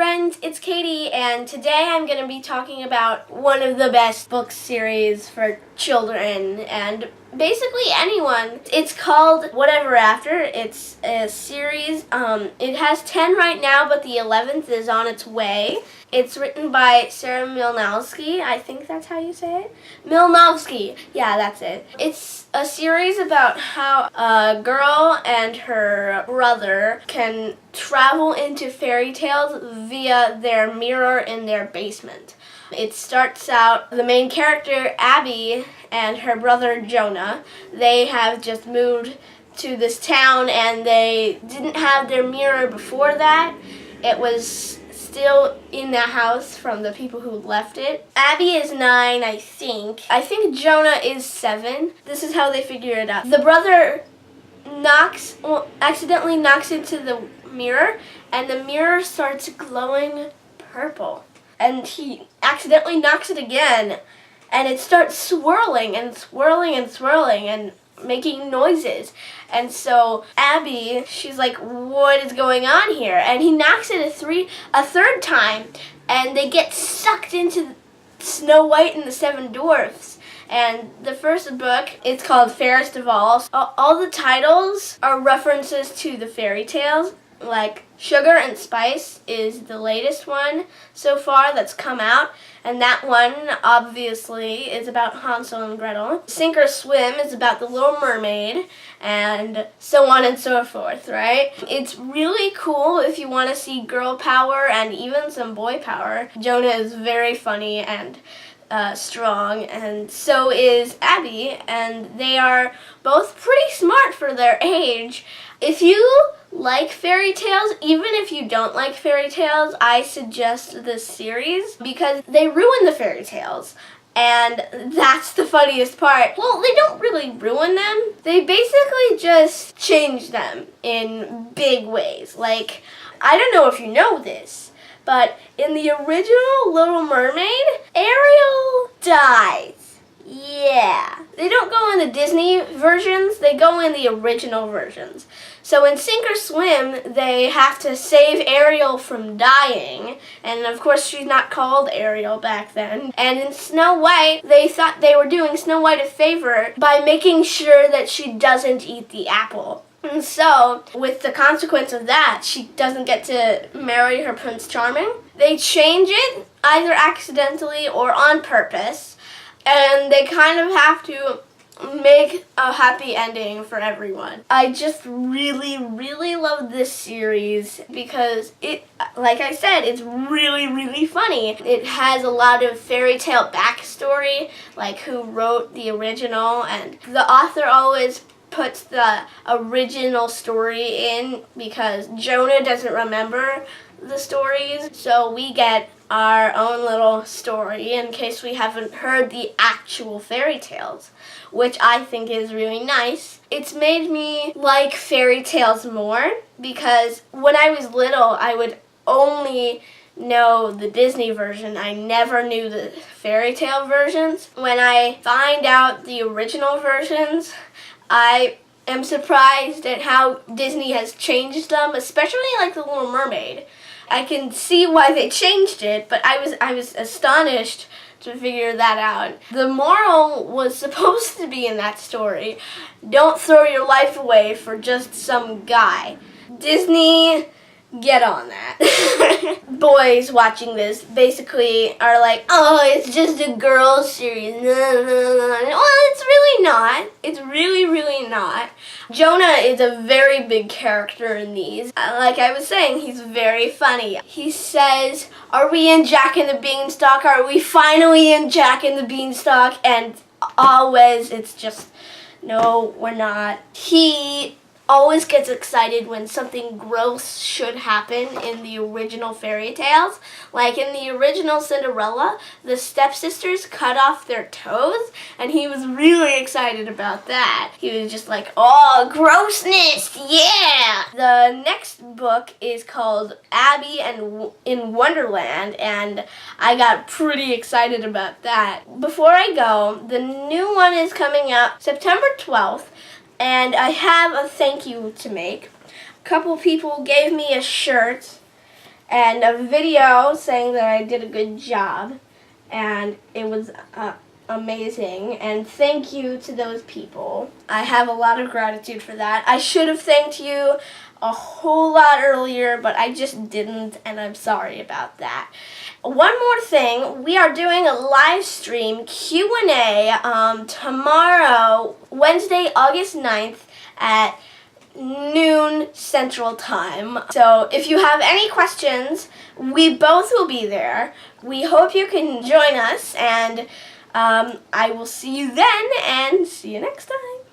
friends, it's Katie, and today I'm going to be talking about one of the best book series for children and basically anyone. It's called Whatever After. It's a series. It has 10 right now, but the 11th is on its way. It's written by Sarah Milnowski. I think that's how you say it. Milnowski. Yeah, that's it. It's a series about how a girl and her brother can travel into fairy tales via their mirror in their basement. It starts out, the main character, Abby, and her brother, Jonah, they have just moved to this town and they didn't have their mirror before that. It was still in the house from the people who left it. Abby is 9, I think. I think Jonah is 7. This is how they figure it out. The brother accidentally knocks into the mirror, and the mirror starts glowing purple. And he accidentally knocks it again, and it starts swirling and swirling and swirling and making noises. And so Abby, she's like, what is going on here? And he knocks it a third time, and they get sucked into Snow White and the Seven Dwarfs. And the first book, it's called Fairest of All. All the titles are references to the fairy tales. Like Sugar and Spice is the latest one so far that's come out, and that one obviously is about Hansel and Gretel. Sink or Swim is about the Little Mermaid, and so on and so forth, right? It's really cool if you want to see girl power and even some boy power. Jonah is very funny and strong, and so is Abby, and they are both pretty smart for their age. If you like fairy tales, even if you don't like fairy tales, I suggest this series because they ruin the fairy tales. And that's the funniest part. Well, they don't really ruin them. They basically just change them in big ways. Like, I don't know if you know this, but in the original Little Mermaid, Ariel dies. Yeah. They don't go in the Disney versions, they go in the original versions. So in Sink or Swim, they have to save Ariel from dying, and of course she's not called Ariel back then. And in Snow White, they thought they were doing Snow White a favor by making sure that she doesn't eat the apple. And so, with the consequence of that, she doesn't get to marry her Prince Charming. They change it, either accidentally or on purpose, and they kind of have to make a happy ending for everyone. I just really, really love this series because it, like I said, it's really, really funny. It has a lot of fairy tale backstory, like who wrote the original, and the author always puts the original story in because Jonah doesn't remember the stories, so we get our own little story in case we haven't heard the actual fairy tales, which I think is really nice. It's made me like fairy tales more because when I was little, I would only know the Disney version. I never knew the fairy tale versions. When I find out the original versions, I am surprised at how Disney has changed them, especially like The Little Mermaid. I can see why they changed it, but I was astonished to figure that out. The moral was supposed to be in that story, don't throw your life away for just some guy. Disney, get on that. Boys watching this basically are like, oh, it's just a girls series. Well, it's really not. It's really, really not. Jonah is a very big character in these. Like I was saying, he's very funny. He says, are we in Jack and the Beanstalk? Are we finally in Jack and the Beanstalk? And always it's just, no, we're not. He always gets excited when something gross should happen in the original fairy tales. Like in the original Cinderella, the stepsisters cut off their toes, and he was really excited about that. He was just like, oh, grossness, yeah! The next book is called Abby and in Wonderland, and I got pretty excited about that. Before I go, the new one is coming out September 12th, and I have a thank you to make. A couple people gave me a shirt, and a video saying that I did a good job, and it was amazing, and thank you to those people. I have a lot of gratitude for that. I should have thanked you a whole lot earlier, but I just didn't, and I'm sorry about that. One more thing, we are doing a live stream Q&A tomorrow, Wednesday, August 9th at noon Central Time. So if you have any questions, we both will be there. We hope you can join us, and I will see you then, and see you next time.